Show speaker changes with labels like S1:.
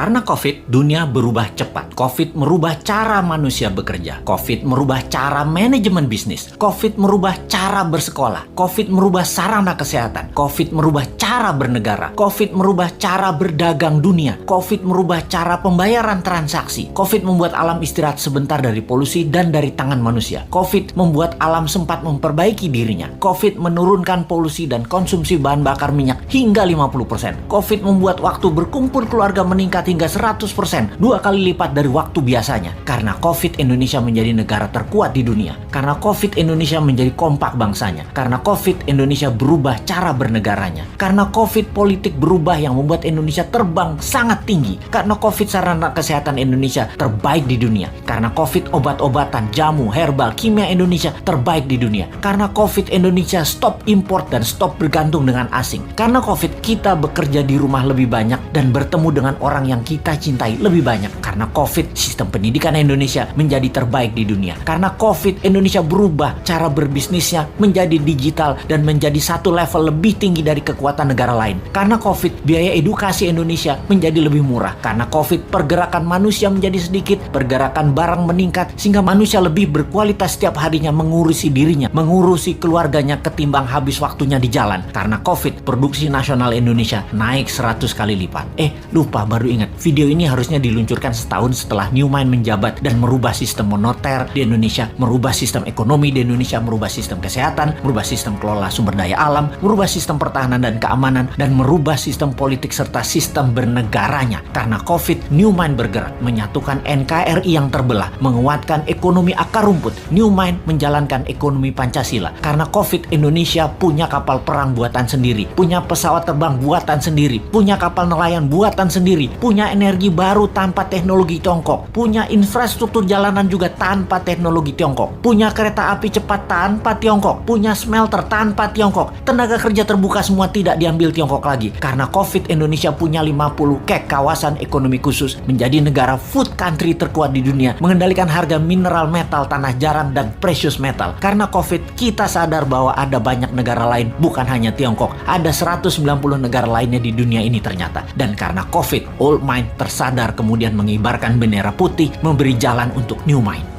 S1: Karena COVID, dunia berubah cepat. COVID merubah cara manusia bekerja. COVID merubah cara manajemen bisnis. COVID merubah cara bersekolah. COVID merubah sarana kesehatan. COVID merubah cara bernegara. COVID merubah cara berdagang dunia. COVID merubah cara pembayaran transaksi. COVID membuat alam istirahat sebentar dari polusi dan dari tangan manusia. COVID membuat alam sempat memperbaiki dirinya. COVID menurunkan polusi dan konsumsi bahan bakar minyak hingga 50%. COVID membuat waktu berkumpul keluarga meningkat hingga 100%, 2 kali lipat dari waktu biasanya. Karena COVID, Indonesia menjadi negara terkuat di dunia. Karena COVID, Indonesia menjadi kompak bangsanya. Karena COVID, Indonesia berubah cara bernegaranya. Karena COVID, politik berubah yang membuat Indonesia terbang sangat tinggi. Karena COVID, sarana kesehatan Indonesia terbaik di dunia. Karena COVID, obat-obatan, jamu, herbal, kimia Indonesia terbaik di dunia. Karena COVID, Indonesia stop import dan stop bergantung dengan asing. Karena COVID, kita bekerja di rumah lebih banyak dan bertemu dengan orang yang kita cintai lebih banyak. Karena COVID, sistem pendidikan Indonesia menjadi terbaik di dunia. Karena COVID, Indonesia berubah cara berbisnisnya menjadi digital dan menjadi satu level lebih tinggi dari kekuatan negara lain. Karena COVID, biaya edukasi Indonesia menjadi lebih murah. Karena COVID, pergerakan manusia menjadi sedikit, pergerakan barang meningkat, sehingga manusia lebih berkualitas setiap harinya mengurusi dirinya, mengurusi keluarganya ketimbang habis waktunya di jalan. Karena COVID, produksi nasional Indonesia naik 100 kali lipat. Lupa, baru ingat, video ini harusnya diluncurkan setahun setelah Newmind menjabat dan merubah sistem moneter di Indonesia, merubah sistem ekonomi di Indonesia, merubah sistem kesehatan, merubah sistem kelola sumber daya alam, merubah sistem pertahanan dan keamanan, dan merubah sistem politik serta sistem bernegaranya. Karena COVID, Newmind bergerak menyatukan NKRI yang terbelah, menguatkan ekonomi akar rumput. Newmind menjalankan ekonomi Pancasila. Karena COVID, Indonesia punya kapal perang buatan sendiri, punya pesawat terbang buatan sendiri, punya kapal nelayan buatan sendiri, punya energi baru tanpa teknologi Tiongkok, punya infrastruktur jalanan juga tanpa teknologi Tiongkok, punya kereta api cepat tanpa Tiongkok, punya smelter tanpa Tiongkok, tenaga kerja terbuka semua tidak diambil Tiongkok lagi. Karena COVID, Indonesia punya 50 KEK, kawasan ekonomi khusus, menjadi negara food country terkuat di dunia, mengendalikan harga mineral, metal, tanah jarang, dan precious metal. Karena COVID, kita sadar bahwa ada banyak negara lain, bukan hanya Tiongkok, ada 190 negara lainnya di dunia ini ternyata. Dan karena COVID, Old Mind tersadar kemudian mengibarkan bendera putih, memberi jalan untuk New Mind.